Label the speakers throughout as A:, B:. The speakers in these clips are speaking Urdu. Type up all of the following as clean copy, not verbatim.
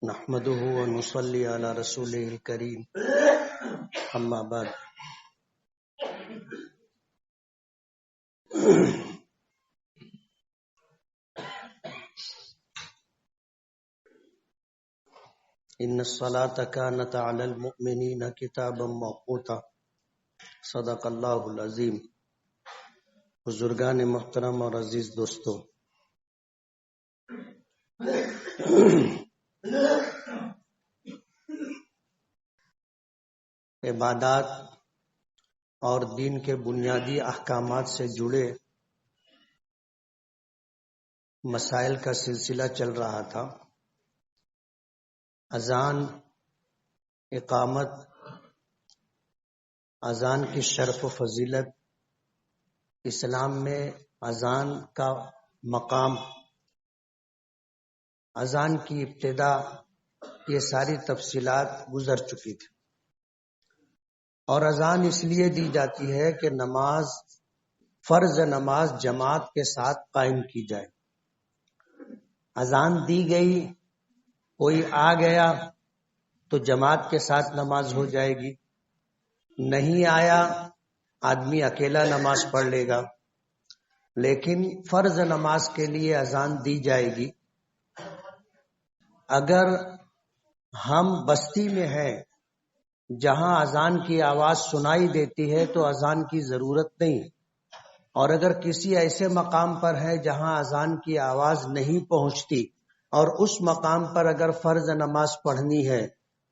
A: نحمده ونصلي على رسوله الكريم اما بعد ان الصلاة كانت على المؤمنين كتابا موقوتا صدق اللہ العظیم۔ بزرگان محترم اور عزیز دوستو، عبادات اور دین کے بنیادی احکامات سے جڑے مسائل کا سلسلہ چل رہا تھا۔ اذان، اقامت، اذان کی شرف و فضیلت، اسلام میں اذان کا مقام، اذان کی ابتدا، یہ ساری تفصیلات گزر چکی تھی۔ اور اذان اس لیے دی جاتی ہے کہ نماز، فرض نماز جماعت کے ساتھ قائم کی جائے۔ اذان دی گئی، کوئی آ گیا تو جماعت کے ساتھ نماز ہو جائے گی، نہیں آیا آدمی اکیلا نماز پڑھ لے گا۔ لیکن فرض نماز کے لیے اذان دی جائے گی۔ اگر ہم بستی میں ہیں جہاں اذان کی آواز سنائی دیتی ہے تو اذان کی ضرورت نہیں، اور اگر کسی ایسے مقام پر ہے جہاں اذان کی آواز نہیں پہنچتی اور اس مقام پر اگر فرض نماز پڑھنی ہے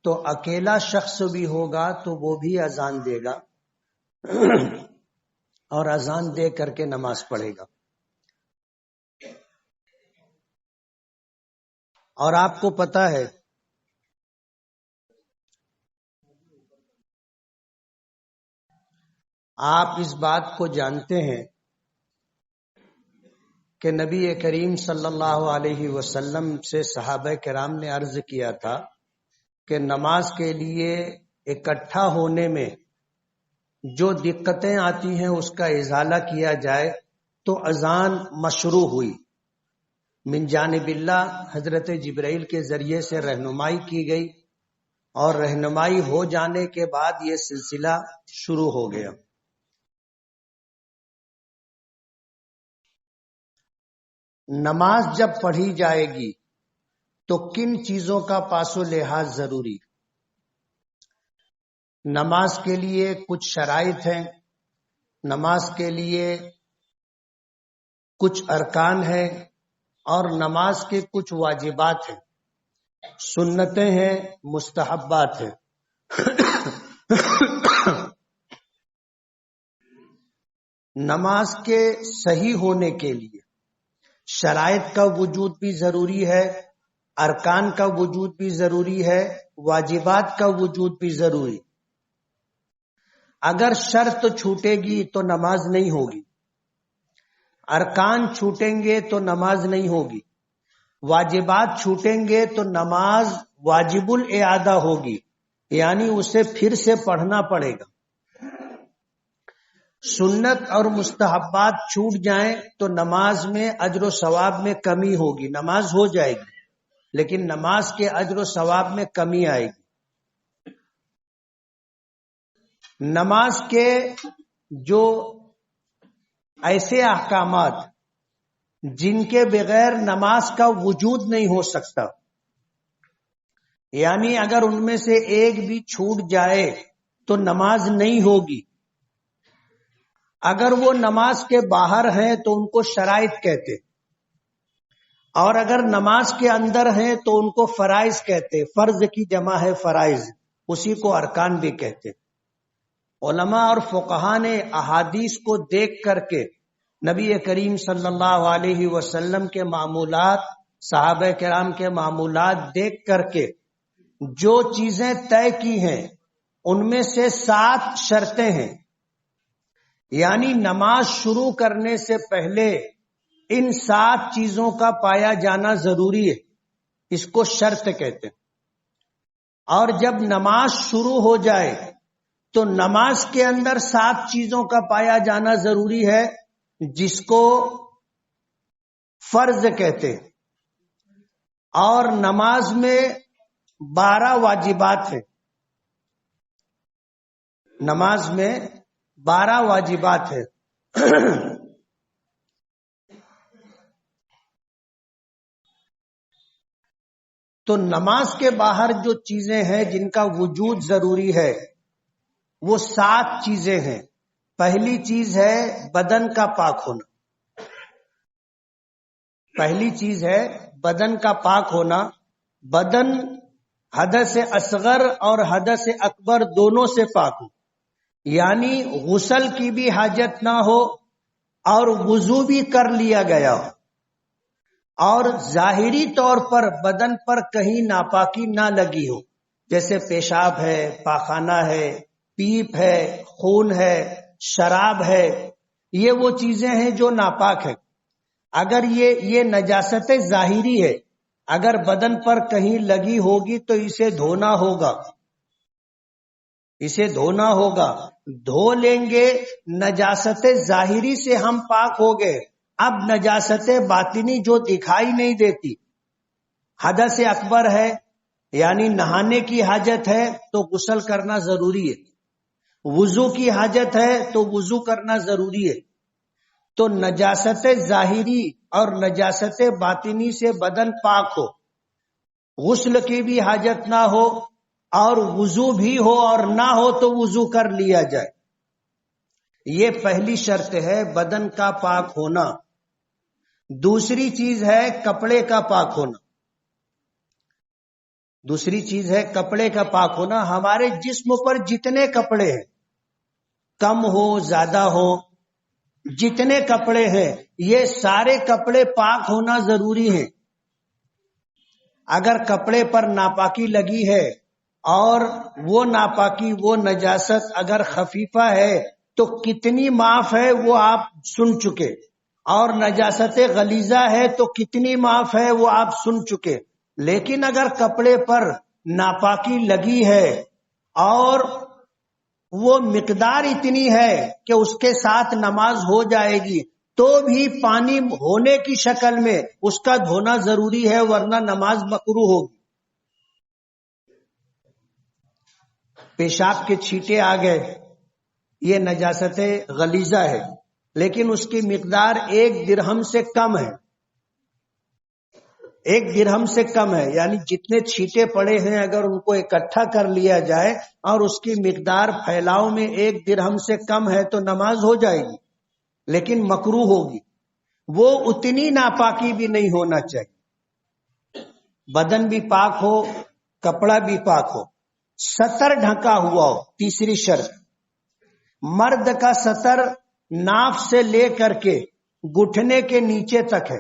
A: تو اکیلا شخص بھی ہوگا تو وہ بھی اذان دے گا اور اذان دے کر کے نماز پڑھے گا۔ اور آپ کو پتہ ہے آپ اس بات کو جانتے ہیں کہ نبی کریم صلی اللہ علیہ وسلم سے صحابہ کرام نے عرض کیا تھا کہ نماز کے لیے اکٹھا ہونے میں جو دقتیں آتی ہیں اس کا ازالہ کیا جائے، تو اذان مشروع ہوئی۔ من جانب اللہ، حضرت جبرائیل کے ذریعے سے رہنمائی کی گئی، اور رہنمائی ہو جانے کے بعد یہ سلسلہ شروع ہو گیا۔ نماز جب پڑھی جائے گی تو کن چیزوں کا پاس و لحاظ ضروری؟ نماز کے لیے کچھ شرائط ہیں، نماز کے لیے کچھ ارکان ہیں، اور نماز کے کچھ واجبات ہیں، سنتیں ہیں، مستحبات ہیں۔ نماز کے صحیح ہونے کے لیے شرائط کا وجود بھی ضروری ہے، ارکان کا وجود بھی ضروری ہے، واجبات کا وجود بھی ضروری۔ اگر شرط چھوٹے گی تو نماز نہیں ہوگی، ارکان چھوٹیں گے تو نماز نہیں ہوگی، واجبات چھوٹیں گے تو نماز واجب الاعادہ ہوگی، یعنی اسے پھر سے پڑھنا پڑے گا۔ سنت اور مستحبات چھوٹ جائیں تو نماز میں اجر و ثواب میں کمی ہوگی۔ نماز ہو جائے گی لیکن نماز کے اجر و ثواب میں کمی آئے گی۔ نماز کے جو ایسے احکامات جن کے بغیر نماز کا وجود نہیں ہو سکتا، یعنی اگر ان میں سے ایک بھی چھوٹ جائے تو نماز نہیں ہوگی۔ اگر وہ نماز کے باہر ہیں تو ان کو شرائط کہتے، اور اگر نماز کے اندر ہیں تو ان کو فرائض کہتے۔ فرض کی جمع ہے فرائض، اسی کو ارکان بھی کہتے۔ علماء اور فقہا نے احادیث کو دیکھ کر کے نبی کریم صلی اللہ علیہ وسلم کے معمولات، صحابہ کرام کے معمولات دیکھ کر کے جو چیزیں طے کی ہیں ان میں سے 7 شرطیں ہیں، یعنی نماز شروع کرنے سے پہلے ان 7 چیزوں کا پایا جانا ضروری ہے، اس کو شرط کہتے ہیں۔ اور جب نماز شروع ہو جائے تو نماز کے اندر 7 چیزوں کا پایا جانا ضروری ہے، جس کو فرض کہتے ہیں۔ اور نماز میں 12 واجبات ہیں، نماز میں 12 واجبات ہیں۔ تو نماز کے باہر جو چیزیں ہیں جن کا وجود ضروری ہے وہ 7 چیزیں ہیں۔ پہلی چیز ہے بدن کا پاک ہونا، پہلی چیز ہے بدن کا پاک ہونا۔ بدن حدث اصغر اور حدث اکبر دونوں سے پاک ہو، یعنی غسل کی بھی حاجت نہ ہو اور وضو بھی کر لیا گیا ہو، اور ظاہری طور پر بدن پر کہیں ناپاکی نہ لگی ہو، جیسے پیشاب ہے، پاخانہ ہے، پیپ ہے، خون ہے، شراب ہے، یہ وہ چیزیں ہیں جو ناپاک ہیں۔ اگر یہ نجاست ظاہری ہے، اگر بدن پر کہیں لگی ہوگی تو اسے دھونا ہوگا، اسے دھونا ہوگا، دھو لیں گے۔ نجاست ظاہری سے ہم پاک ہو گئے، اب نجاست باطنی جو دکھائی نہیں دیتی، حدث اکبر ہے یعنی نہانے کی حاجت ہے تو غسل کرنا ضروری ہے، وضو کی حاجت ہے تو وضو کرنا ضروری ہے۔ تو نجاست ظاہری اور نجاست باطنی سے بدن پاک ہو، غسل کی بھی حاجت نہ ہو اور وضو بھی ہو، اور نہ ہو تو وضو کر لیا جائے، یہ پہلی شرط ہے بدن کا پاک ہونا۔ دوسری چیز ہے کپڑے کا پاک ہونا، دوسری چیز ہے کپڑے کا پاک ہونا۔ ہمارے جسم پر جتنے کپڑے ہیں، کم ہو زیادہ ہو، جتنے کپڑے ہیں یہ سارے کپڑے پاک ہونا ضروری ہے۔ اگر کپڑے پر ناپاکی لگی ہے اور وہ ناپاکی، وہ نجاست اگر خفیفہ ہے تو کتنی معاف ہے وہ آپ سن چکے، اور نجاست غلیظہ ہے تو کتنی معاف ہے وہ آپ سن چکے۔ لیکن اگر کپڑے پر ناپاکی لگی ہے اور وہ مقدار اتنی ہے کہ اس کے ساتھ نماز ہو جائے گی، تو بھی پانی ہونے کی شکل میں اس کا دھونا ضروری ہے، ورنہ نماز مکروہ ہوگی۔ پیشاب کے چھینٹے آ گئے، یہ نجاست غلیظہ ہے، لیکن اس کی مقدار 1 درہم سے کم ہے، 1 درہم سے کم ہے، یعنی جتنے چھینٹے پڑے ہیں اگر ان کو اکٹھا کر لیا جائے اور اس کی مقدار پھیلاؤ میں 1 درہم سے کم ہے تو نماز ہو جائے گی، لیکن مکروہ ہوگی۔ وہ اتنی ناپاکی بھی نہیں ہونا چاہیے، بدن بھی پاک ہو، کپڑا بھی پاک ہو، سطر ڈھکا ہوا ہو۔ تیسری شرط، مرد کا سطر ناف سے لے کر کے گھٹنے کے نیچے تک ہے،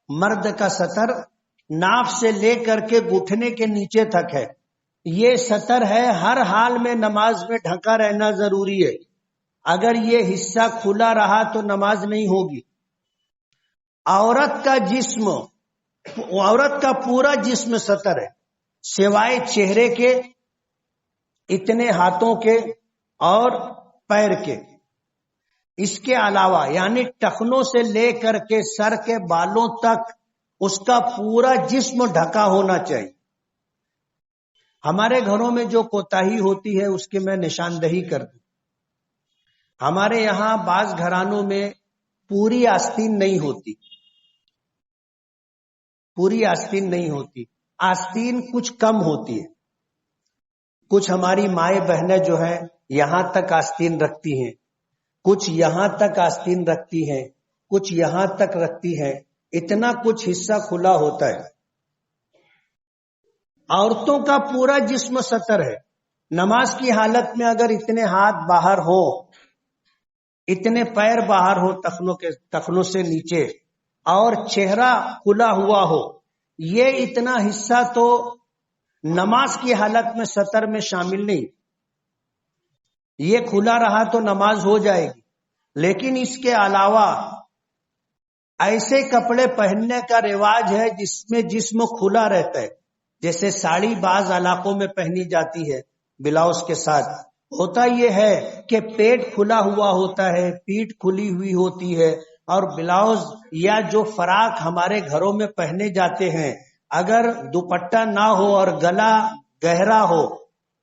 A: مرد کا سطر ناف سے لے کر کے گھٹنے کے نیچے تک ہے، یہ سطر ہے، ہر حال میں نماز میں ڈھکا رہنا ضروری ہے۔ اگر یہ حصہ کھلا رہا تو نماز نہیں ہوگی۔ عورت کا جسم، عورت کا پورا جسم سطر ہے، سوائے چہرے کے، اتنے ہاتھوں کے اور پیر کے، اس کے علاوہ یعنی ٹخنوں سے لے کر کے سر کے بالوں تک اس کا پورا جسم ڈھکا ہونا چاہیے۔ ہمارے گھروں میں جو کوتاہی ہوتی ہے اس کی میں نشاندہی کر دوں۔ ہمارے یہاں بعض گھرانوں میں پوری آستین نہیں ہوتی، پوری آستین نہیں ہوتی، آستین کچھ کم ہوتی ہے۔ کچھ ہماری مائیں بہنیں جو ہیں یہاں تک آستین رکھتی ہیں، کچھ یہاں تک آستین رکھتی ہیں، کچھ یہاں تک رکھتی ہیں، اتنا کچھ حصہ کھلا ہوتا ہے۔ عورتوں کا پورا جسم سطر ہے، نماز کی حالت میں اگر اتنے ہاتھ باہر ہو، اتنے پیر باہر ہو ٹخنوں سے نیچے، اور چہرہ کھلا ہوا ہو، یہ اتنا حصہ تو نماز کی حالت میں سطر میں شامل نہیں، یہ کھلا رہا تو نماز ہو جائے گی۔ لیکن اس کے علاوہ ایسے کپڑے پہننے کا رواج ہے جس میں جسم کھلا رہتا ہے، جیسے ساڑی بعض علاقوں میں پہنی جاتی ہے بلاؤز کے ساتھ۔ ہوتا یہ ہے کہ پیٹ کھلا ہوا ہوتا ہے، پیٹھ کھلی ہوئی ہوتی ہے، اور بلاؤز یا جو فراق ہمارے گھروں میں پہنے جاتے ہیں اگر دوپٹہ نہ ہو اور گلا گہرا ہو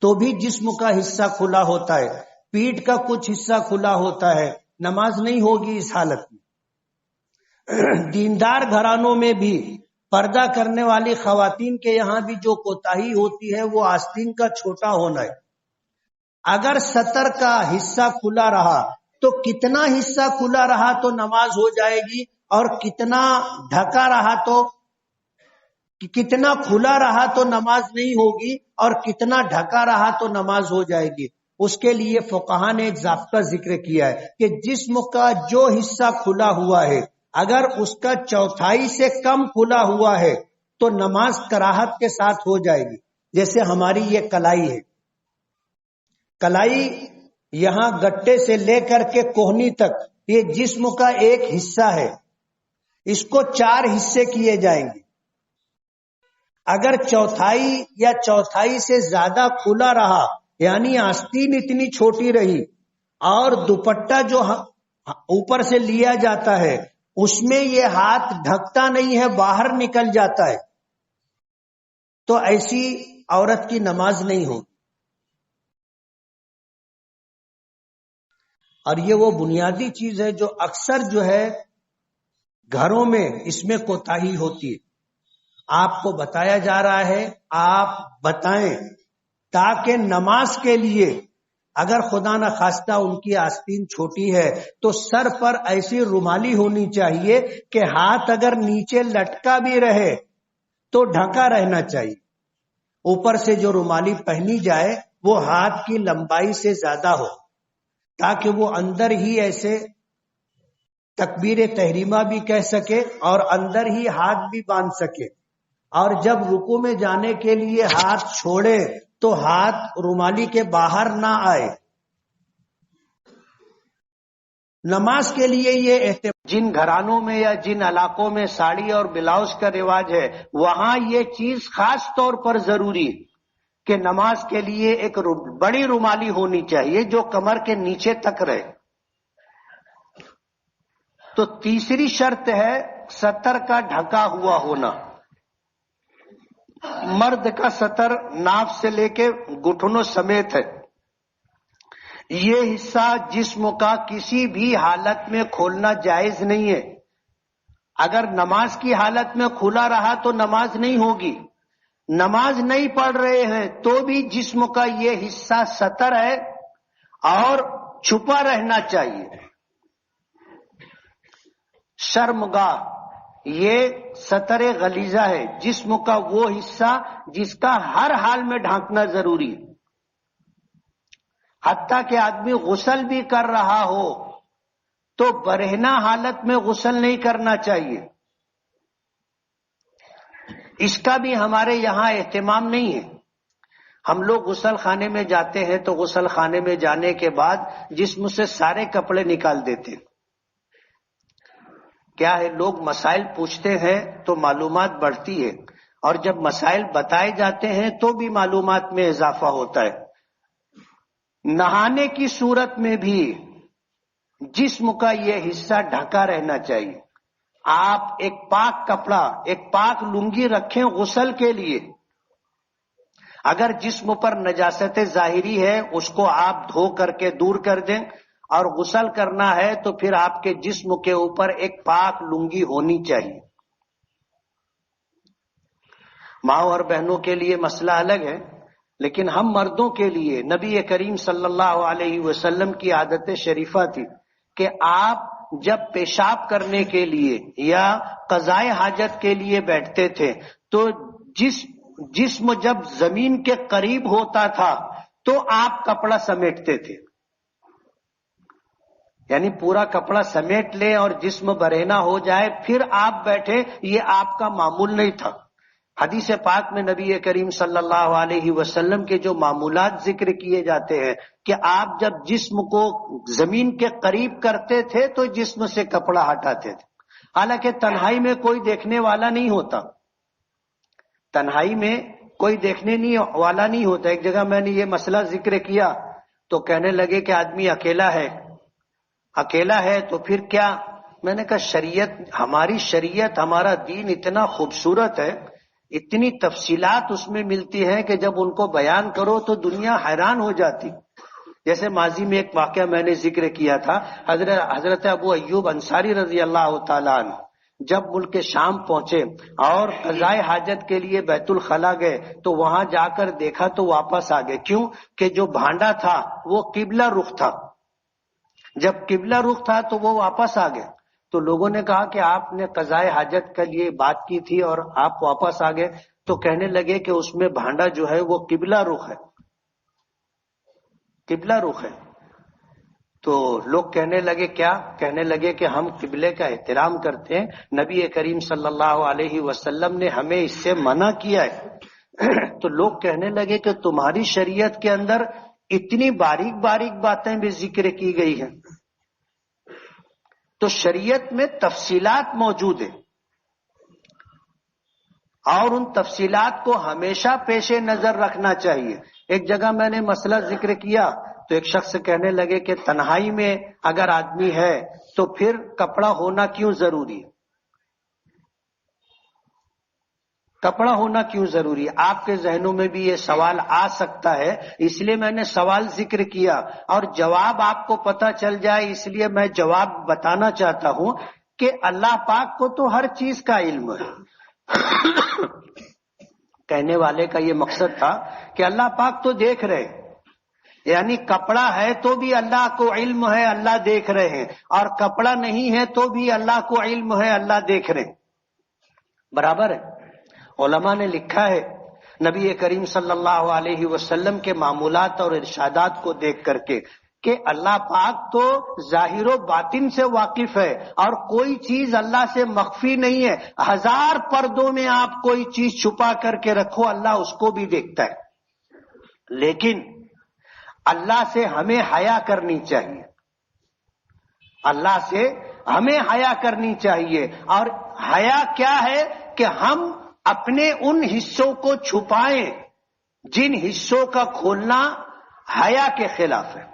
A: تو بھی جسم کا حصہ کھلا ہوتا ہے، پیٹھ کا کچھ حصہ کھلا ہوتا ہے، نماز نہیں ہوگی اس حالت میں۔ دیندار گھرانوں میں بھی پردہ کرنے والی خواتین کے یہاں بھی جو کوتاہی ہوتی ہے وہ آستین کا چھوٹا ہونا ہے۔ اگر سطر کا حصہ کھلا رہا تو کتنا حصہ کھلا رہا تو نماز ہو جائے گی، اور کتنا ڈھکا رہا تو کتنا کھلا رہا تو نماز نہیں ہوگی، اور کتنا ڈھکا رہا تو نماز ہو جائے گی۔ اس کے لیے فقہا نے ایک ضابطہ ذکر کیا ہے کہ جسم کا جو حصہ کھلا ہوا ہے اگر اس کا چوتھائی سے کم کھلا ہوا ہے تو نماز کراہت کے ساتھ ہو جائے گی۔ جیسے ہماری یہ کلائی ہے، کلائی یہاں گٹے سے لے کر کے کوہنی تک یہ جسم کا ایک حصہ ہے، اس کو 4 حصے کیے جائیں گے۔ اگر چوتھائی یا چوتھائی سے زیادہ کھلا رہا یعنی آستین اتنی چھوٹی رہی اور دوپٹہ جو اوپر سے لیا جاتا ہے اس میں یہ ہاتھ ڈھکتا نہیں ہے، باہر نکل جاتا ہے، تو ایسی عورت کی نماز نہیں ہوگی۔ اور یہ وہ بنیادی چیز ہے جو اکثر جو ہے گھروں میں اس میں کوتاہی ہوتی ہے۔ آپ کو بتایا جا رہا ہے، آپ بتائیں، تاکہ نماز کے لیے اگر خدا نہ خواستہ ان کی آستین چھوٹی ہے تو سر پر ایسی رومالی ہونی چاہیے کہ ہاتھ اگر نیچے لٹکا بھی رہے تو ڈھکا رہنا چاہیے۔ اوپر سے جو رومالی پہنی جائے وہ ہاتھ کی لمبائی سے زیادہ ہو، تاکہ وہ اندر ہی ایسے تکبیر تحریمہ بھی کہہ سکے اور اندر ہی ہاتھ بھی باندھ سکے، اور جب رکوع میں جانے کے لیے ہاتھ چھوڑے تو ہاتھ رومالی کے باہر نہ آئے۔ نماز کے لیے یہ اہتمام، جن گھرانوں میں یا جن علاقوں میں ساڑی اور بلاؤز کا رواج ہے وہاں یہ چیز خاص طور پر ضروری ہے کہ نماز کے لیے ایک بڑی رومالی ہونی چاہیے جو کمر کے نیچے تک رہے۔ تو تیسری شرط ہے سطر کا ڈھکا ہوا ہونا۔ مرد کا سطر ناف سے لے کے گھٹنوں سمیت ہے، یہ حصہ جسم کا کسی بھی حالت میں کھولنا جائز نہیں ہے۔ اگر نماز کی حالت میں کھلا رہا تو نماز نہیں ہوگی۔ نماز نہیں پڑھ رہے ہیں تو بھی جسم کا یہ حصہ سطر ہے اور چھپا رہنا چاہیے۔ شرمگاہ یہ سطر غلیظہ ہے، جسم کا وہ حصہ جس کا ہر حال میں ڈھانکنا ضروری ہے، حتیٰ کہ آدمی غسل بھی کر رہا ہو تو برہنہ حالت میں غسل نہیں کرنا چاہیے۔ اس کا بھی ہمارے یہاں اہتمام نہیں ہے۔ ہم لوگ غسل خانے میں جاتے ہیں تو غسل خانے میں جانے کے بعد جسم سے سارے کپڑے نکال دیتے ہیں۔ کیا ہے، لوگ مسائل پوچھتے ہیں تو معلومات بڑھتی ہے، اور جب مسائل بتائے جاتے ہیں تو بھی معلومات میں اضافہ ہوتا ہے۔ نہانے کی صورت میں بھی جسم کا یہ حصہ ڈھکا رہنا چاہیے۔ آپ ایک پاک کپڑا، ایک پاک لنگی رکھیں غسل کے لیے، اگر جسم پر نجاست ظاہری ہے اس کو آپ دھو کر کے دور کر دیں، اور غسل کرنا ہے تو پھر آپ کے جسم کے اوپر ایک پاک لنگی ہونی چاہیے۔ ماؤں اور بہنوں کے لیے مسئلہ الگ ہے، لیکن ہم مردوں کے لیے نبی کریم صلی اللہ علیہ وسلم کی عادت شریفہ تھی کہ آپ جب پیشاب کرنے کے لیے یا قضائے حاجت کے لیے بیٹھتے تھے تو جسم جب زمین کے قریب ہوتا تھا تو آپ کپڑا سمیٹتے تھے، یعنی پورا کپڑا سمیٹ لیں اور جسم برہنہ ہو جائے پھر آپ بیٹھے، یہ آپ کا معمول نہیں تھا۔ حدیث پاک میں نبی کریم صلی اللہ علیہ وسلم کے جو معمولات ذکر کیے جاتے ہیں کہ آپ جب جسم کو زمین کے قریب کرتے تھے تو جسم سے کپڑا ہٹاتے تھے، حالانکہ تنہائی میں کوئی دیکھنے والا نہیں ہوتا، تنہائی میں کوئی دیکھنے والا نہیں ہوتا۔ ایک جگہ میں نے یہ مسئلہ ذکر کیا تو کہنے لگے کہ آدمی اکیلا ہے تو پھر کیا؟ میں نے کہا شریعت، ہماری شریعت، ہمارا دین اتنا خوبصورت ہے اتنی تفصیلات اس میں ملتی ہیں کہ جب ان کو بیان کرو تو دنیا حیران ہو جاتی. جیسے ماضی میں ایک واقعہ میں نے ذکر کیا تھا، حضرت ابو ایوب انصاری رضی اللہ تعالیٰ عنہ جب ملک شام پہنچے اور قضائے حاجت کے لیے بیت الخلا گئے تو وہاں جا کر دیکھا تو واپس آ گئے. کیوں کہ جو بھانڈا تھا وہ قبلہ رخ تھا. جب قبلہ رخ تھا تو وہ واپس آ گئے. تو لوگوں نے کہا کہ آپ نے قضائے حاجت کے لیے بات کی تھی اور آپ واپس آ گئے. تو کہنے لگے کہ اس میں بھانڈا جو ہے وہ قبلہ رخ ہے، قبلہ رخ ہے. تو لوگ کہنے لگے کیا؟ کہنے لگے کہ ہم قبلے کا احترام کرتے ہیں، نبی کریم صلی اللہ علیہ وسلم نے ہمیں اس سے منع کیا ہے. تو لوگ کہنے لگے کہ تمہاری شریعت کے اندر اتنی باریک باریک باتیں بھی ذکر کی گئی ہیں. تو شریعت میں تفصیلات موجود ہیں اور ان تفصیلات کو ہمیشہ پیش نظر رکھنا چاہیے. ایک جگہ میں نے مسئلہ ذکر کیا تو ایک شخص کہنے لگے کہ تنہائی میں اگر آدمی ہے تو پھر کپڑا ہونا کیوں ضروری ہے؟ کپڑا ہونا کیوں ضروری ہے؟ آپ کے ذہنوں میں بھی یہ سوال آ سکتا ہے، اس لیے میں نے سوال ذکر کیا اور جواب آپ کو پتہ چل جائے اس لیے میں جواب بتانا چاہتا ہوں کہ اللہ پاک کو تو ہر چیز کا علم ہے. کہنے والے کا یہ مقصد تھا کہ اللہ پاک تو دیکھ رہے، یعنی کپڑا ہے تو بھی اللہ کو علم ہے، اللہ دیکھ رہے ہیں، اور کپڑا نہیں ہے تو بھی اللہ کو علم ہے، اللہ دیکھ رہے ہیں. برابر ہے. علماء نے لکھا ہے نبی کریم صلی اللہ علیہ وسلم کے معمولات اور ارشادات کو دیکھ کر کے کہ اللہ پاک تو ظاہر و باطن سے واقف ہے اور کوئی چیز اللہ سے مخفی نہیں ہے. 1000 پردوں میں آپ کوئی چیز چھپا کر کے رکھو، اللہ اس کو بھی دیکھتا ہے. لیکن اللہ سے ہمیں حیا کرنی چاہیے، اللہ سے ہمیں حیا کرنی چاہیے. اور حیا کیا ہے کہ ہم اپنے ان حصوں کو چھپائیں جن حصوں کا کھولنا حیا کے خلاف ہے.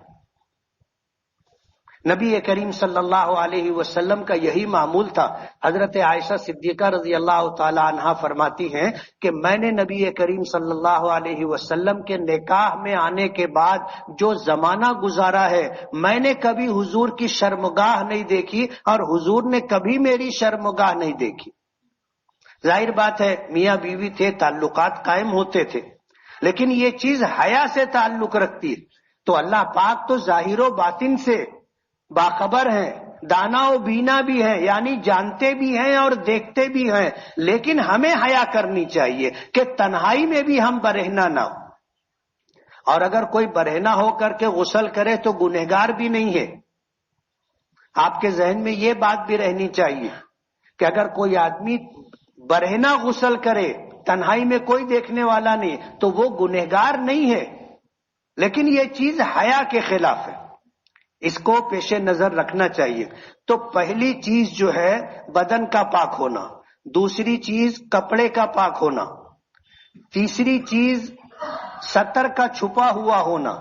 A: نبی کریم صلی اللہ علیہ وسلم کا یہی معمول تھا. حضرت عائشہ صدیقہ رضی اللہ تعالی عنہا فرماتی ہیں کہ میں نے نبی کریم صلی اللہ علیہ وسلم کے نکاح میں آنے کے بعد جو زمانہ گزارا ہے میں نے کبھی حضور کی شرمگاہ نہیں دیکھی اور حضور نے کبھی میری شرمگاہ نہیں دیکھی. ظاہر بات ہے میاں بیوی تھے، تعلقات قائم ہوتے تھے، لیکن یہ چیز حیا سے تعلق رکھتی ہے. تو اللہ پاک تو ظاہر و باطن سے باخبر ہیں، دانا و بینا بھی ہیں، یعنی جانتے بھی ہیں اور دیکھتے بھی ہیں. لیکن ہمیں حیا کرنی چاہیے کہ تنہائی میں بھی ہم برہنہ نہ ہو. اور اگر کوئی برہنہ ہو کر کے غسل کرے تو گنہگار بھی نہیں ہے. آپ کے ذہن میں یہ بات بھی رہنی چاہیے کہ اگر کوئی آدمی برہنہ غسل کرے، تنہائی میں کوئی دیکھنے والا نہیں، تو وہ گنہگار نہیں ہے، لیکن یہ چیز حیا کے خلاف ہے. اس کو پیش نظر رکھنا چاہیے. تو پہلی چیز جو ہے بدن کا پاک ہونا، دوسری چیز کپڑے کا پاک ہونا، تیسری چیز ستر کا چھپا ہوا ہونا.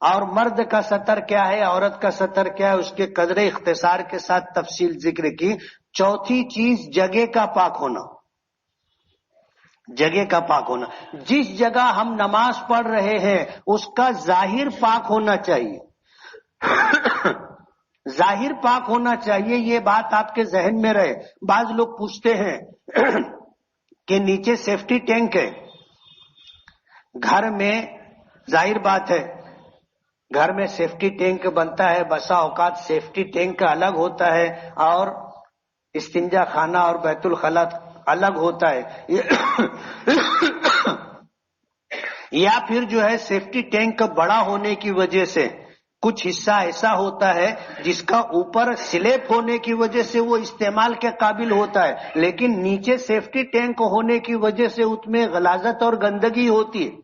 A: اور مرد کا ستر کیا ہے، عورت کا ستر کیا ہے، اس کے قدر اختصار کے ساتھ تفصیل ذکر کی. چوتھی چیز جگہ کا پاک ہونا، جگہ کا پاک ہونا. جس جگہ ہم نماز پڑھ رہے ہیں اس کا ظاہر پاک ہونا چاہیے، ظاہر پاک ہونا چاہیے. یہ بات آپ کے ذہن میں رہے. بعض لوگ پوچھتے ہیں کہ نیچے سیفٹی ٹینک ہے گھر میں. ظاہر بات ہے گھر میں سیفٹی ٹینک بنتا ہے، بسا اوقات سیفٹی ٹینک الگ ہوتا ہے اور استنجا خانہ اور بیت الخلا الگ ہوتا ہے. یا پھر جو ہے سیفٹی ٹینک بڑا ہونے کی وجہ سے کچھ حصہ ایسا ہوتا ہے جس کا اوپر سلیپ ہونے کی وجہ سے وہ استعمال کے قابل ہوتا ہے، لیکن نیچے سیفٹی ٹینک ہونے کی وجہ سے اس میں غلاظت اور گندگی ہوتی ہے.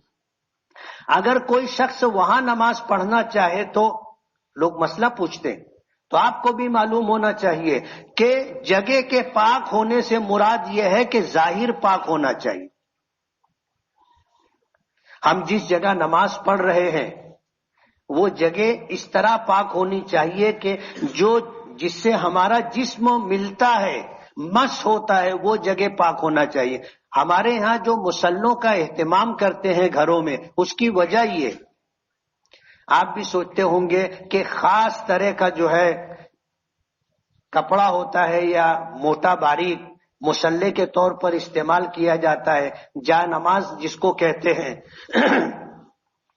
A: اگر کوئی شخص وہاں نماز پڑھنا چاہے تو لوگ مسئلہ پوچھتے ہیں. تو آپ کو بھی معلوم ہونا چاہیے کہ جگہ کے پاک ہونے سے مراد یہ ہے کہ ظاہر پاک ہونا چاہیے. ہم جس جگہ نماز پڑھ رہے ہیں وہ جگہ اس طرح پاک ہونی چاہیے کہ جس سے ہمارا جسم ملتا ہے، مس ہوتا ہے، وہ جگہ پاک ہونا چاہیے. ہمارے ہاں جو مسلوں کا اہتمام کرتے ہیں گھروں میں، اس کی وجہ یہ، آپ بھی سوچتے ہوں گے کہ خاص طرح کا جو ہے کپڑا ہوتا ہے یا موٹا باریک مسلے کے طور پر استعمال کیا جاتا ہے، جا نماز جس کو کہتے ہیں،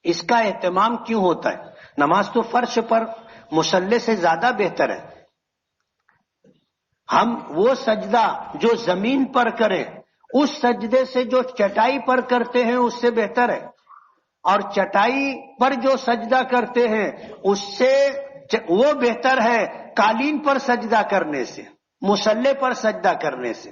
A: اس کا اہتمام کیوں ہوتا ہے؟ نماز تو فرش پر مسلے سے زیادہ بہتر ہے. ہم وہ سجدہ جو زمین پر کریں اس سجدے سے جو چٹائی پر کرتے ہیں اس سے بہتر ہے، اور چٹائی پر جو سجدہ کرتے ہیں اس سے وہ بہتر ہے قالین پر سجدہ کرنے سے، مصلے پر سجدہ کرنے سے.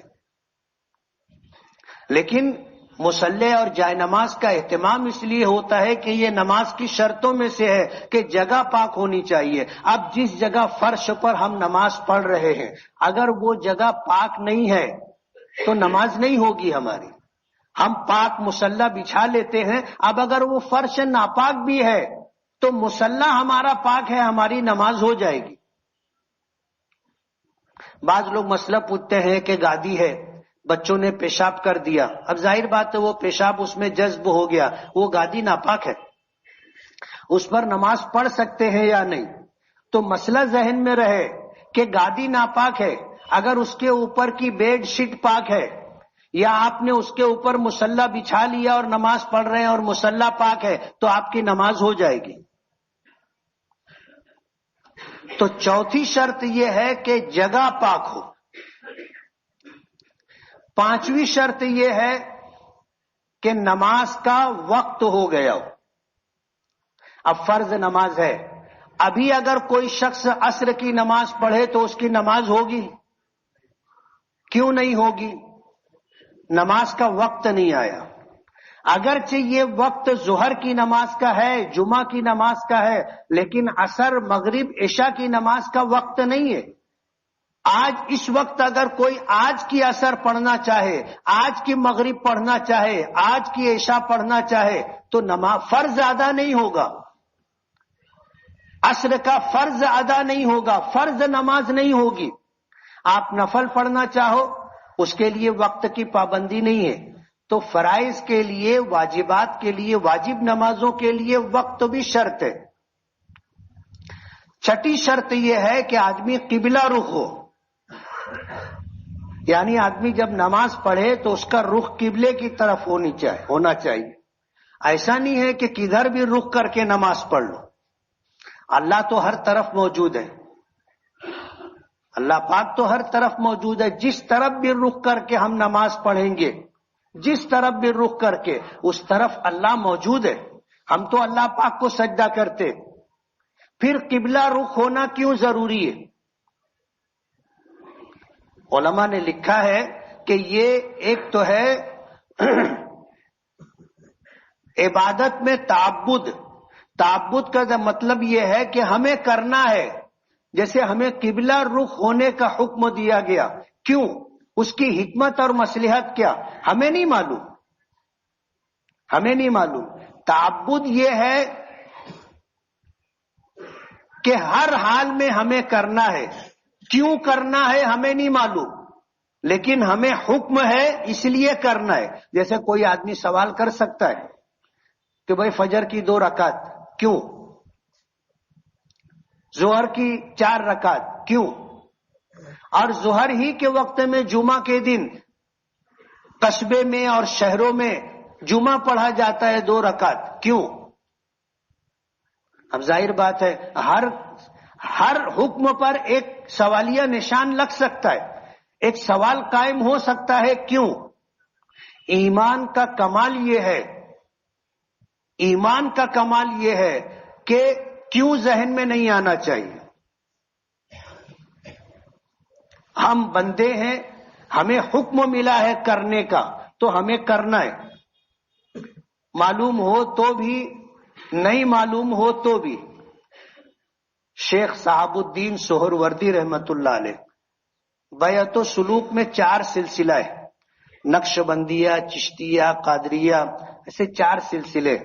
A: لیکن مصلے اور جائے نماز کا اہتمام اس لیے ہوتا ہے کہ یہ نماز کی شرطوں میں سے ہے کہ جگہ پاک ہونی چاہیے. اب جس جگہ فرش پر ہم نماز پڑھ رہے ہیں اگر وہ جگہ پاک نہیں ہے تو نماز نہیں ہوگی ہماری. ہم پاک مصلی بچھا لیتے ہیں، اب اگر وہ فرش ناپاک بھی ہے تو مصلی ہمارا پاک ہے، ہماری نماز ہو جائے گی. بعض لوگ مسئلہ پوچھتے ہیں کہ گادی ہے، بچوں نے پیشاب کر دیا، اب ظاہر بات ہے وہ پیشاب اس میں جذب ہو گیا، وہ گادی ناپاک ہے، اس پر نماز پڑھ سکتے ہیں یا نہیں؟ تو مسئلہ ذہن میں رہے کہ گادی ناپاک ہے، اگر اس کے اوپر کی بیڈ شیٹ پاک ہے یا آپ نے اس کے اوپر مصلی بچھا لیا اور نماز پڑھ رہے ہیں اور مصلی پاک ہے تو آپ کی نماز ہو جائے گی. تو چوتھی شرط یہ ہے کہ جگہ پاک ہو. پانچویں شرط یہ ہے کہ نماز کا وقت ہو گیا ہو. اب فرض نماز ہے، ابھی اگر کوئی شخص عصر کی نماز پڑھے تو اس کی نماز ہوگی؟ کیوں نہیں ہوگی؟ نماز کا وقت نہیں آیا. اگرچہ یہ وقت ظہر کی نماز کا ہے، جمعہ کی نماز کا ہے، لیکن عصر، مغرب، عشاء کی نماز کا وقت نہیں ہے. آج اس وقت اگر کوئی آج کی عصر پڑھنا چاہے، آج کی مغرب پڑھنا چاہے، آج کی عشاء پڑھنا چاہے تو نماز فرض ادا نہیں ہوگا، عصر کا فرض ادا نہیں ہوگا، فرض نماز نہیں ہوگی. آپ نفل پڑھنا چاہو اس کے لیے وقت کی پابندی نہیں ہے. تو فرائض کے لیے، واجبات کے لیے، واجب نمازوں کے لیے وقت بھی شرط ہے. چھٹی شرط یہ ہے کہ آدمی قبلہ رخ ہو، یعنی آدمی جب نماز پڑھے تو اس کا رخ قبلے کی طرف ہونا چاہیے. ایسا نہیں ہے کہ کدھر بھی رخ کر کے نماز پڑھ لو. اللہ تو ہر طرف موجود ہے، اللہ پاک تو ہر طرف موجود ہے. جس طرف بھی رخ کر کے ہم نماز پڑھیں گے، جس طرف بھی رخ کر کے اس طرف اللہ موجود ہے. ہم تو اللہ پاک کو سجدہ کرتے، پھر قبلہ رخ ہونا کیوں ضروری ہے؟ علماء نے لکھا ہے کہ یہ ایک تو ہے عبادت میں تعبد کا مطلب یہ ہے کہ ہمیں کرنا ہے. جیسے ہمیں قبلہ رخ ہونے کا حکم دیا گیا، کیوں؟ اس کی حکمت اور مصلحت کیا ہمیں نہیں معلوم. تعبد یہ ہے کہ ہر حال میں ہمیں کرنا ہے، کیوں کرنا ہے ہمیں نہیں معلوم، لیکن ہمیں حکم ہے اس لیے کرنا ہے. جیسے کوئی آدمی سوال کر سکتا ہے کہ بھائی فجر کی 2 رکعت کیوں؟ ظہر کی 4 رکعت کیوں؟ اور ظہر ہی کے وقت میں جمعہ کے دن قصبے میں اور شہروں میں جمعہ پڑھا جاتا ہے 2 رکعت کیوں؟ اب ظاہر بات ہے ہر حکم پر ایک سوالیہ نشان لگ سکتا ہے، ایک سوال قائم ہو سکتا ہے، کیوں؟ ایمان کا کمال یہ ہے کہ کیوں ذہن میں نہیں آنا چاہیے. ہم بندے ہیں، ہمیں حکم ملا ہے کرنے کا تو ہمیں کرنا ہے، معلوم ہو تو بھی، نہیں معلوم ہو تو بھی. شیخ صاحب الدین سہروردی رحمت اللہ علیہ، بیعت و سلوک میں 4 سلسلہ ہے، نقش بندیہ، چشتیہ، قادریہ، ایسے 4 سلسلے.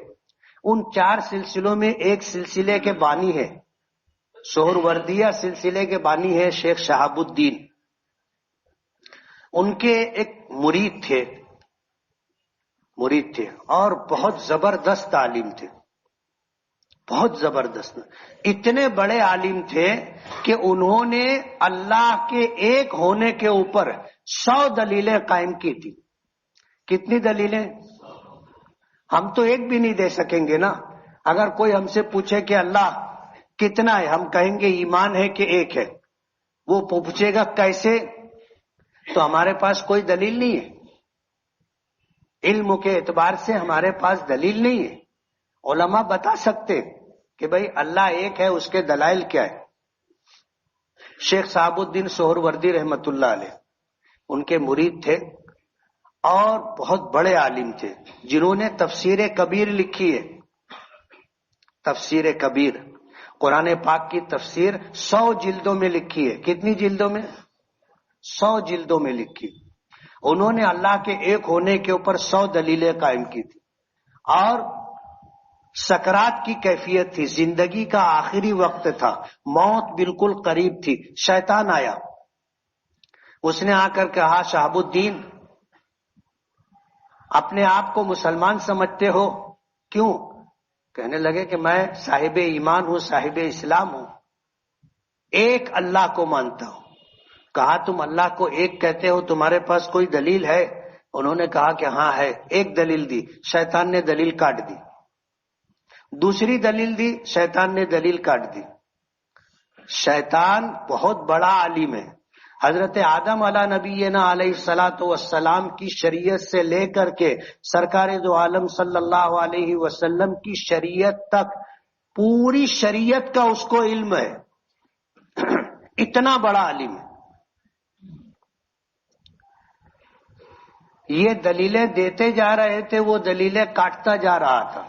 A: ان 4 سلسلوں میں ایک سلسلے کے بانی ہے، سہروردیہ سلسلے کے بانی ہے شیخ شہاب الدین. ان کے ایک مرید تھے مرید تھے اور بہت زبردست عالم تھے، بہت زبردست. اتنے بڑے عالم تھے کہ انہوں نے اللہ کے ایک ہونے کے اوپر 100 دلیلیں قائم کی تھی. کتنی دلیلیں؟ ہم تو ایک بھی نہیں دے سکیں گے نا. اگر کوئی ہم سے پوچھے کہ اللہ کتنا ہے، ہم کہیں گے ایمان ہے کہ ایک ہے. وہ پوچھے گا کیسے، تو ہمارے پاس کوئی دلیل نہیں ہے. علم کے اعتبار سے ہمارے پاس دلیل نہیں ہے. علماء بتا سکتے کہ بھئی اللہ ایک ہے، اس کے دلائل کیا ہے. شیخ صاحب الدین سہروردی رحمت اللہ علیہ ان کے مرید تھے اور بہت بڑے عالم تھے، جنہوں نے تفسیر کبیر لکھی ہے. تفسیر کبیر قرآن پاک کی تفسیر 100 جلدوں میں لکھی ہے. کتنی جلدوں میں؟ 100 جلدوں میں لکھی. انہوں نے اللہ کے ایک ہونے کے اوپر 100 دلیلیں قائم کی تھی. اور سکرات کی کیفیت تھی، زندگی کا آخری وقت تھا، موت بالکل قریب تھی. شیطان آیا، اس نے آ کر کہا شہاب الدین اپنے آپ کو مسلمان سمجھتے ہو؟ کیوں؟ کہنے لگے کہ میں صاحب ایمان ہوں، صاحب اسلام ہوں، ایک اللہ کو مانتا ہوں. کہا تم اللہ کو ایک کہتے ہو، تمہارے پاس کوئی دلیل ہے؟ انہوں نے کہا کہ ہاں ہے. ایک دلیل دی، شیطان نے دلیل کاٹ دی. دوسری دلیل دی، شیطان نے دلیل کاٹ دی. شیطان بہت بڑا عالم ہے. حضرت آدم علیہ نبینا علیہ الصلاۃ والسلام کی شریعت سے لے کر کے سرکار دو عالم صلی اللہ علیہ وسلم کی شریعت تک پوری شریعت کا اس کو علم ہے. اتنا بڑا عالم ہے. یہ دلیلیں دیتے جا رہے تھے، وہ دلیلیں کاٹتا جا رہا تھا.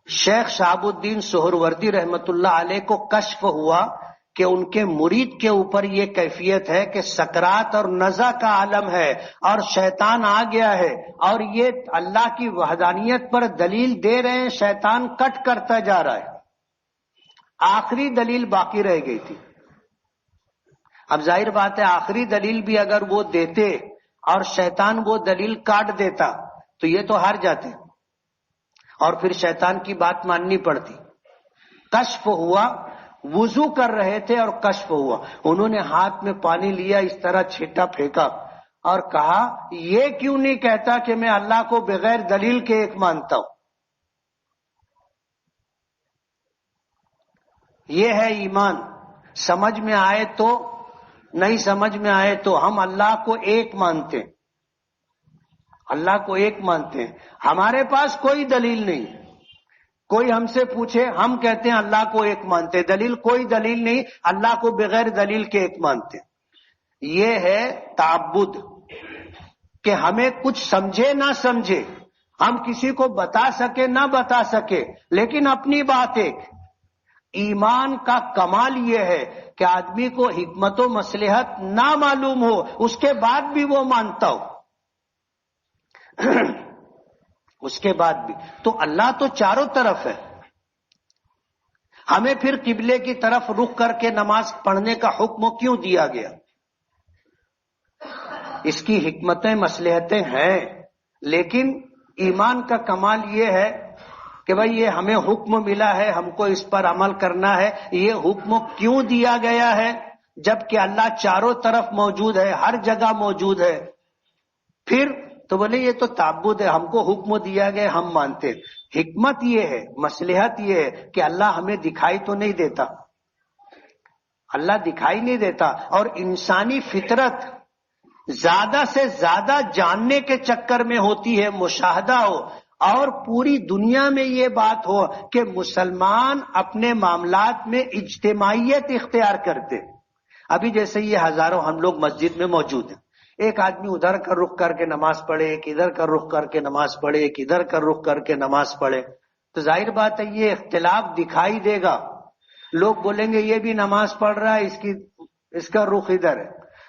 A: شیخ شہاب الدین سہروردی رحمت اللہ علیہ کو کشف ہوا کہ ان کے مرید کے اوپر یہ کیفیت ہے کہ سکرات اور نزع کا عالم ہے اور شیطان آ گیا ہے، اور یہ اللہ کی وحدانیت پر دلیل دے رہے ہیں، شیطان کٹ کرتا جا رہا ہے. آخری دلیل باقی رہ گئی تھی. اب ظاہر بات ہے آخری دلیل بھی اگر وہ دیتے اور شیطان وہ دلیل کاٹ دیتا تو یہ تو ہار جاتے اور پھر شیطان کی بات ماننی پڑتی. کشف ہوا، وضو کر رہے تھے اور کشف ہوا. انہوں نے ہاتھ میں پانی لیا، اس طرح چھیٹا پھینکا اور کہا یہ کیوں نہیں کہتا کہ میں اللہ کو بغیر دلیل کے ایک مانتا ہوں. یہ ہے ایمان. سمجھ میں آئے تو، نہیں سمجھ میں آئے تو ہم اللہ کو ایک مانتے ہیں. اللہ کو ایک مانتے ہیں. ہمارے پاس کوئی دلیل نہیں. کوئی ہم سے پوچھے ہم کہتے ہیں اللہ کو ایک مانتے ہیں. دلیل کوئی دلیل نہیں، اللہ کو بغیر دلیل کے ایک مانتے ہیں. یہ ہے تعبد کہ ہمیں کچھ سمجھے نہ سمجھے، ہم کسی کو بتا سکے نہ بتا سکے، لیکن اپنی بات ایک. ایمان کا کمال یہ ہے کہ آدمی کو حکمت و مصلحت نہ معلوم ہو، اس کے بعد بھی وہ مانتا ہو. اس کے بعد بھی تو اللہ تو چاروں طرف ہے. ہمیں پھر قبلے کی طرف رخ کر کے نماز پڑھنے کا حکم کیوں دیا گیا؟ اس کی حکمتیں مصلحتیں ہیں، لیکن ایمان کا کمال یہ ہے کہ بھئی یہ ہمیں حکم ملا ہے، ہم کو اس پر عمل کرنا ہے. یہ حکم کیوں دیا گیا ہے جبکہ اللہ چاروں طرف موجود ہے، ہر جگہ موجود ہے؟ پھر تو بولے یہ تو تعبد ہے، ہم کو حکم دیا گیا ہم مانتے. حکمت یہ ہے، مصلحت یہ ہے کہ اللہ ہمیں دکھائی تو نہیں دیتا. اللہ دکھائی نہیں دیتا، اور انسانی فطرت زیادہ سے زیادہ جاننے کے چکر میں ہوتی ہے. مشاہدہ ہو اور پوری دنیا میں یہ بات ہو کہ مسلمان اپنے معاملات میں اجتماعیت اختیار کرتے. ابھی جیسے یہ ہزاروں ہم لوگ مسجد میں موجود ہیں، ایک آدمی ادھر کا رخ کر کے نماز پڑھے، ایک ادھر کا رخ کر کے نماز پڑھے، ایک ادھر کا رخ کر کے نماز پڑھے، تو ظاہر بات ہے یہ اختلاف دکھائی دے گا. لوگ بولیں گے یہ بھی نماز پڑھ رہا ہے، اس کا رخ ادھر ہے،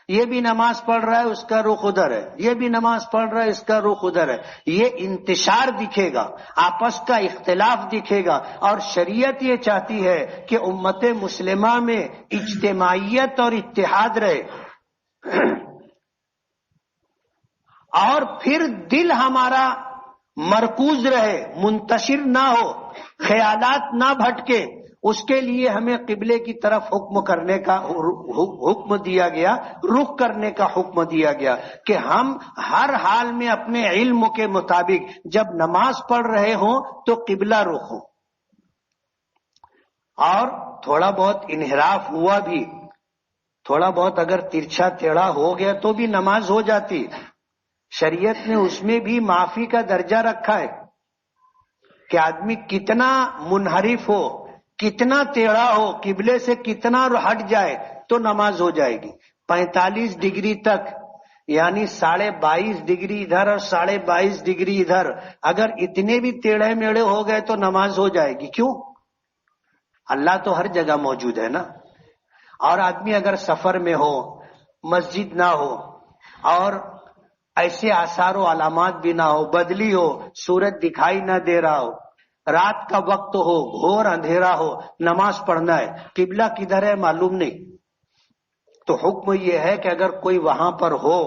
A: یہ بھی نماز پڑھ رہا ہے، اس کا رخ ادھر ہے، یہ بھی نماز پڑھ رہا ہے، اس کا رخ ادھر ہے. یہ انتشار دکھے گا، آپس کا اختلاف دکھے گا. اور شریعت یہ چاہتی ہے کہ امت مسلمہ میں اجتماعیت اور اتحاد رہے. اور پھر دل ہمارا مرکوز رہے، منتشر نہ ہو، خیالات نہ بھٹکے، اس کے لیے ہمیں قبلے کی طرف حکم کرنے کا حکم دیا گیا، رخ کرنے کا حکم دیا گیا کہ ہم ہر حال میں اپنے علم کے مطابق جب نماز پڑھ رہے ہوں تو قبلہ رخ ہو، اور تھوڑا بہت انحراف ہوا بھی، تھوڑا بہت اگر ترچھا ٹیڑھا ہو گیا تو بھی نماز ہو جاتی۔ شریعت نے اس میں بھی معافی کا درجہ رکھا ہے کہ آدمی کتنا منحرف ہو، کتنا ٹیڑھا ہو، قبلے سے کتنا ہٹ جائے تو نماز ہو جائے گی۔ 45 ڈگری تک، یعنی 22.5 ڈگری ادھر اور 22.5 ڈگری ادھر، اگر اتنے بھی ٹیڑھے میڑے ہو گئے تو نماز ہو جائے گی۔ کیوں؟ اللہ تو ہر جگہ موجود ہے نا۔ اور آدمی اگر سفر میں ہو، مسجد نہ ہو، اور ایسے آثار و علامات بھی نہ ہو، بدلی ہو، سورج دکھائی نہ دے رہا ہو، رات کا وقت ہو، گھور اندھیرا ہو، نماز پڑھنا ہے، قبلہ کدھر ہے معلوم نہیں، تو حکم یہ ہے کہ اگر کوئی وہاں پر ہو،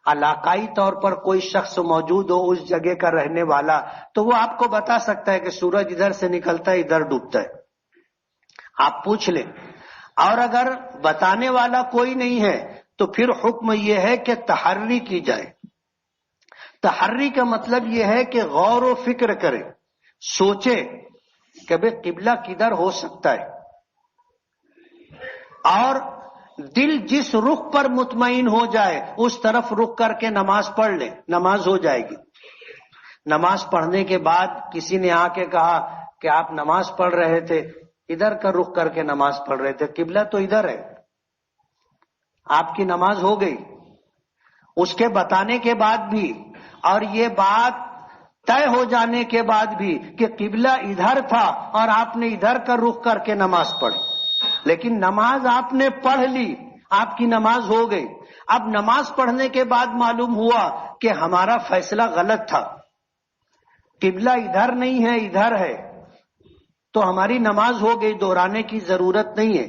A: علاقائی طور پر کوئی شخص موجود ہو اس جگہ کا رہنے والا، تو وہ آپ کو بتا سکتا ہے کہ سورج ادھر سے نکلتا ہے، ادھر ڈوبتا ہے، آپ پوچھ لیں۔ اور اگر بتانے والا کوئی نہیں ہے تو پھر حکم یہ ہے کہ تحری کی جائے۔ تحری کا مطلب یہ ہے کہ غور و فکر کرے، سوچے کہ بھئی قبلہ کدھر ہو سکتا ہے، اور دل جس رخ پر مطمئن ہو جائے اس طرف رخ کر کے نماز پڑھ لے، نماز ہو جائے گی۔ نماز پڑھنے کے بعد کسی نے آ کے کہا کہ آپ نماز پڑھ رہے تھے، ادھر کا رخ کر کے نماز پڑھ رہے تھے، قبلہ تو ادھر ہے، آپ کی نماز ہو گئی۔ اس کے بتانے کے بعد بھی اور یہ بات طے ہو جانے کے بعد بھی کہ قبلہ ادھر تھا اور آپ نے ادھر کا رخ کر کے نماز پڑھی، لیکن نماز آپ نے پڑھ لی، آپ کی نماز ہو گئی۔ اب نماز پڑھنے کے بعد معلوم ہوا کہ ہمارا فیصلہ غلط تھا، قبلہ ادھر نہیں ہے ادھر ہے، تو ہماری نماز ہو گئی، دہرانے کی ضرورت نہیں ہے۔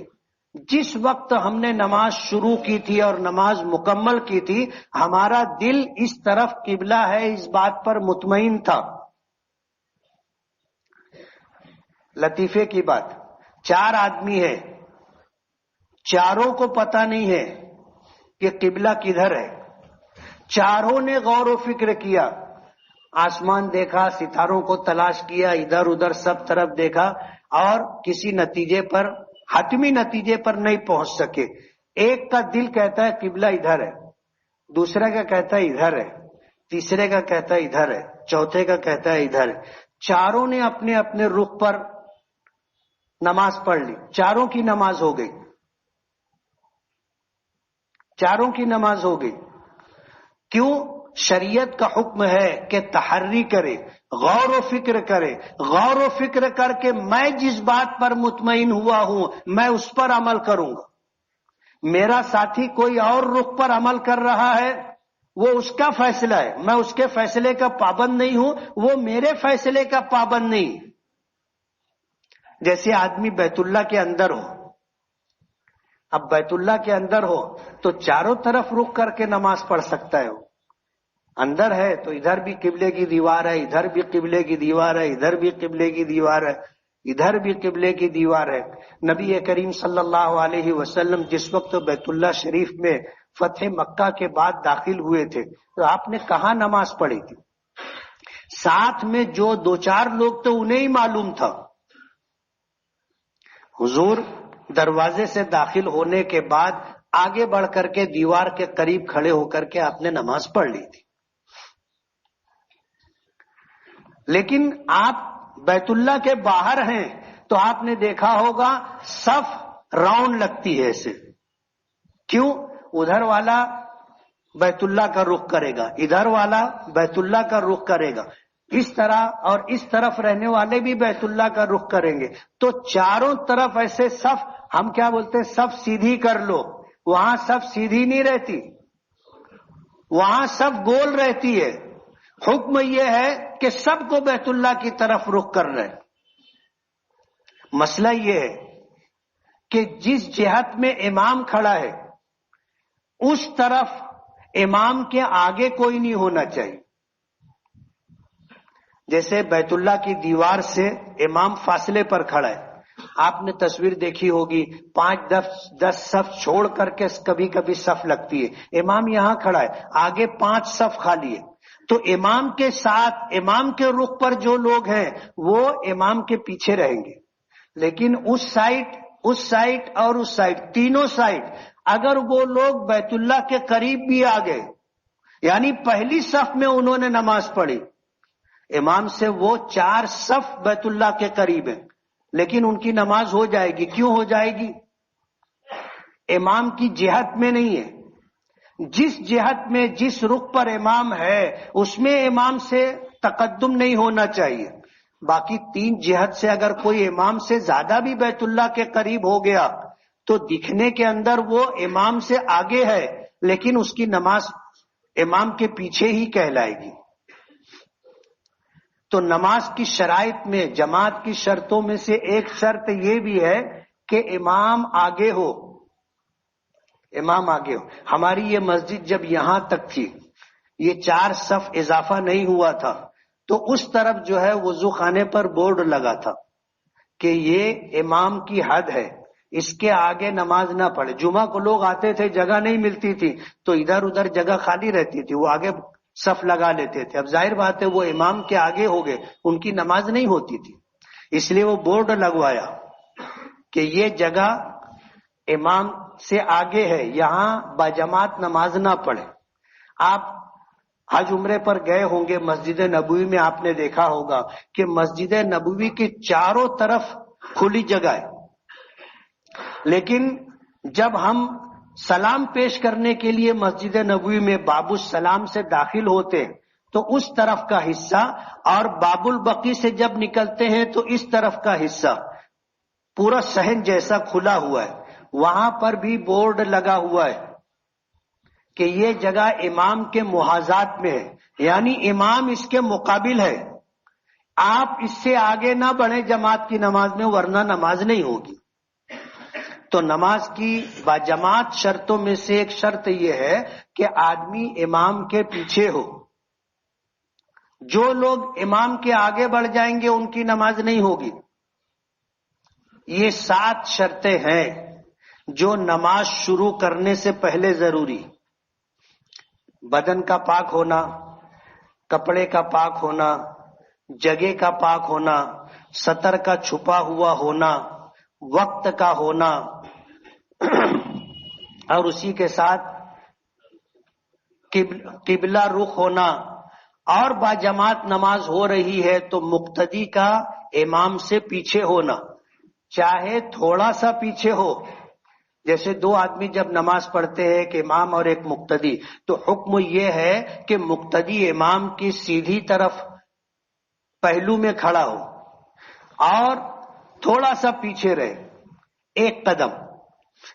A: جس وقت ہم نے نماز شروع کی تھی اور نماز مکمل کی تھی، ہمارا دل اس طرف قبلہ ہے اس بات پر مطمئن تھا۔ لطیفے کی بات، 4 آدمی ہیں، چاروں کو پتہ نہیں ہے کہ قبلہ کدھر ہے، چاروں نے غور و فکر کیا، آسمان دیکھا، ستاروں کو تلاش کیا، ادھر ادھر سب طرف دیکھا، اور کسی نتیجے پر، حتمی نتیجے پر نہیں پہنچ سکے۔ ایک کا دل کہتا ہے قبلہ ادھر ہے، دوسرے کا کہتا ہے ادھر ہے، تیسرے کا کہتا ہے ادھر ہے، چوتھے کا کہتا ہے ادھر ہے۔ چاروں نے اپنے اپنے رخ پر نماز پڑھ لی، چاروں کی نماز ہو گئی، چاروں کی نماز ہو گئی۔ کیوں؟ شریعت کا حکم ہے کہ تحری کرے، غور و فکر کرے، غور و فکر کر کے میں جس بات پر مطمئن ہوا ہوں میں اس پر عمل کروں گا۔ میرا ساتھی کوئی اور رخ پر عمل کر رہا ہے، وہ اس کا فیصلہ ہے، میں اس کے فیصلے کا پابند نہیں ہوں، وہ میرے فیصلے کا پابند نہیں۔ جیسے آدمی بیت اللہ کے اندر ہو، اب بیت اللہ کے اندر ہو تو چاروں طرف رخ کر کے نماز پڑھ سکتا ہے، اندر ہے تو ادھر بھی قبلے کی دیوار ہے، ادھر بھی قبلے کی دیوار ہے، ادھر بھی قبلے کی دیوار ہے، ادھر بھی قبلے کی دیوار ہے۔ نبی کریم صلی اللہ علیہ وسلم جس وقت بیت اللہ شریف میں فتح مکہ کے بعد داخل ہوئے تھے تو آپ نے کہاں نماز پڑھی تھی؟ ساتھ میں جو 2-4 لوگ تو انہیں ہی معلوم تھا۔ حضور دروازے سے داخل ہونے کے بعد آگے بڑھ کر کے دیوار کے قریب کھڑے ہو کر کے آپ نے نماز پڑھ لی تھی، لیکن آپ بیت اللہ کے باہر ہیں تو آپ نے دیکھا ہوگا صف راؤنڈ لگتی ہے ایسے۔ کیوں؟ ادھر والا بیت اللہ کا رخ کرے گا، ادھر والا بیت اللہ کا رخ کرے گا، اس طرح، اور اس طرف رہنے والے بھی بیت اللہ کا رخ کریں گے، تو چاروں طرف ایسے صف، ہم کیا بولتے ہیں، صف سیدھی کر لو۔ وہاں صف سیدھی نہیں رہتی، وہاں صف گول رہتی ہے۔ حکم یہ ہے کہ سب کو بیت اللہ کی طرف رخ کر رہے۔ مسئلہ یہ ہے کہ جس جہت میں امام کھڑا ہے اس طرف امام کے آگے کوئی نہیں ہونا چاہیے. جیسے بیت اللہ کی دیوار سے امام فاصلے پر کھڑا ہے. آپ نے تصویر دیکھی ہوگی 5-10 صف چھوڑ کر کے کبھی کبھی صف لگتی ہے. امام یہاں کھڑا ہے, آگے 5 صف خالی ہے, تو امام کے ساتھ امام کے رخ پر جو لوگ ہیں وہ امام کے پیچھے رہیں گے. لیکن اس سائٹ اور اس سائٹ, تینوں سائٹ, اگر وہ لوگ بیت اللہ کے قریب بھی آ گئے, یعنی پہلی صف میں انہوں نے نماز پڑھی, امام سے وہ 4 صف بیت اللہ کے قریب ہیں, لیکن ان کی نماز ہو جائے گی. کیوں ہو جائے گی؟ امام کی جہت میں نہیں ہے. جس جہت میں جس رخ پر امام ہے اس میں امام سے تقدم نہیں ہونا چاہیے. باقی 3 جہت سے اگر کوئی امام سے زیادہ بھی بیت اللہ کے قریب ہو گیا تو دکھنے کے اندر وہ امام سے آگے ہے, لیکن اس کی نماز امام کے پیچھے ہی کہلائے گی. تو نماز کی شرائط میں جماعت کی شرطوں میں سے ایک شرط یہ بھی ہے کہ امام آگے ہو. امام آگے ہو. ہماری یہ مسجد جب یہاں تک تھی, یہ 4 صف اضافہ نہیں ہوا تھا, تو اس طرف جو ہے وضو خانے پر بورڈ لگا تھا کہ یہ امام کی حد ہے, اس کے آگے نماز نہ پڑھے. جمعہ کو لوگ آتے تھے, جگہ نہیں ملتی تھی تو ادھر ادھر جگہ خالی رہتی تھی, وہ آگے صف لگا لیتے تھے. اب ظاہر بات ہے وہ امام کے آگے ہو گئے, ان کی نماز نہیں ہوتی تھی, اس لیے وہ بورڈ لگوایا کہ یہ جگہ امام سے آگے ہے, یہاں باجماعت نماز نہ پڑھے. آپ حج عمرے پر گئے ہوں گے, مسجد نبوی میں آپ نے دیکھا ہوگا کہ مسجد نبوی کے چاروں طرف کھلی جگہ ہے, لیکن جب ہم سلام پیش کرنے کے لیے مسجد نبوی میں باب السلام سے داخل ہوتے ہیں تو اس طرف کا حصہ, اور باب البقی سے جب نکلتے ہیں تو اس طرف کا حصہ پورا صحن جیسا کھلا ہوا ہے. وہاں پر بھی بورڈ لگا ہوا ہے کہ یہ جگہ امام کے محاذات میں ہے, یعنی امام اس کے مقابل ہے. آپ اس سے آگے نہ بڑھیں جماعت کی نماز میں, ورنہ نماز نہیں ہوگی. تو نماز کی باجماعت شرطوں میں سے ایک شرط یہ ہے کہ آدمی امام کے پیچھے ہو. جو لوگ امام کے آگے بڑھ جائیں گے ان کی نماز نہیں ہوگی. یہ 7 شرطیں ہیں جو نماز شروع کرنے سے پہلے ضروری. بدن کا پاک ہونا, کپڑے کا پاک ہونا, جگہ کا پاک ہونا, سطر کا چھپا ہوا ہونا, وقت کا ہونا, اور اسی کے ساتھ قبلہ رخ ہونا. اور باجماعت نماز ہو رہی ہے تو مقتدی کا امام سے پیچھے ہونا, چاہے تھوڑا سا پیچھے ہو. جیسے 2 آدمی جب نماز پڑھتے ہیں, ایک امام اور ایک مقتدی, تو حکم یہ ہے کہ مقتدی امام کی سیدھی طرف پہلو میں کھڑا ہو اور تھوڑا سا پیچھے رہے, 1 قدم,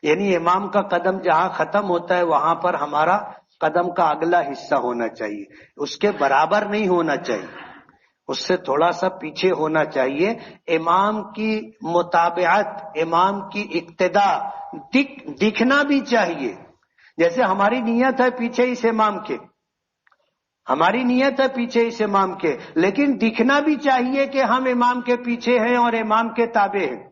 A: یعنی امام کا قدم جہاں ختم ہوتا ہے وہاں پر ہمارا قدم کا اگلا حصہ ہونا چاہیے, اس کے برابر نہیں ہونا چاہیے, اس سے تھوڑا سا پیچھے ہونا چاہیے. امام کی متابعت, امام کی اقتدا دکھنا بھی چاہیے. جیسے ہماری نیت ہے پیچھے اس امام کے, ہماری نیت ہے پیچھے اس امام کے, لیکن دکھنا بھی چاہیے کہ ہم امام کے پیچھے ہیں اور امام کے تابع ہیں.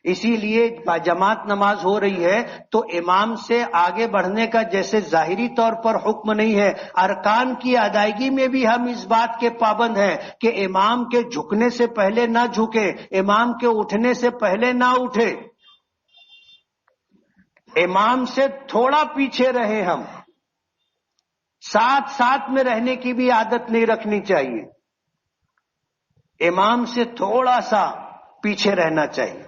A: اسی لیے جماعت نماز ہو رہی ہے تو امام سے آگے بڑھنے کا جیسے ظاہری طور پر حکم نہیں ہے, ارکان کی ادائیگی میں بھی ہم اس بات کے پابند ہیں کہ امام کے جھکنے سے پہلے نہ جھکے, امام کے اٹھنے سے پہلے نہ اٹھے, امام سے تھوڑا پیچھے رہے. ہم ساتھ میں رہنے کی بھی عادت نہیں رکھنی چاہیے, امام سے تھوڑا سا پیچھے رہنا چاہیے,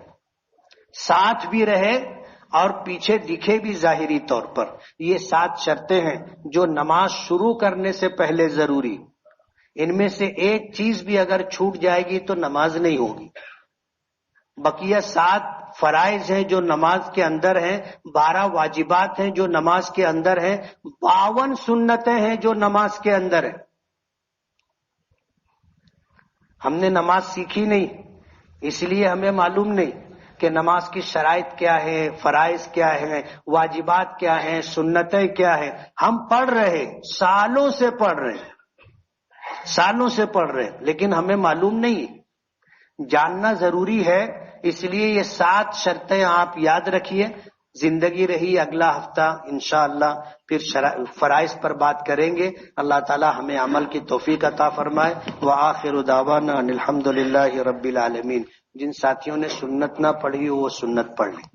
A: ساتھ بھی رہے اور پیچھے دکھے بھی ظاہری طور پر. یہ 7 شرطیں ہیں جو نماز شروع کرنے سے پہلے ضروری. ان میں سے ایک چیز بھی اگر چھوٹ جائے گی تو نماز نہیں ہوگی. بقیہ 7 فرائض ہیں جو نماز کے اندر ہیں, 12 واجبات ہیں جو نماز کے اندر ہیں, 52 سنتیں ہیں جو نماز کے اندر ہیں. ہم نے نماز سیکھی نہیں, اس لیے ہمیں معلوم نہیں. کہ نماز کی شرائط کیا ہے، فرائض کیا ہیں، واجبات کیا ہیں، سنتیں کیا ہیں. ہم پڑھ رہے، سالوں سے پڑھ رہے، لیکن ہمیں معلوم نہیں. جاننا ضروری ہے. اس لیے یہ 7 شرطیں آپ یاد رکھیے. زندگی رہی اگلا ہفتہ انشاءاللہ پھر فرائض پر بات کریں گے. اللہ تعالی ہمیں عمل کی توفیق عطا فرمائے. وآخر دعوانا ان الحمدللہ رب العالمین. جن ساتھیوں نے سنت نہ پڑھی وہ سنت پڑھ لیں.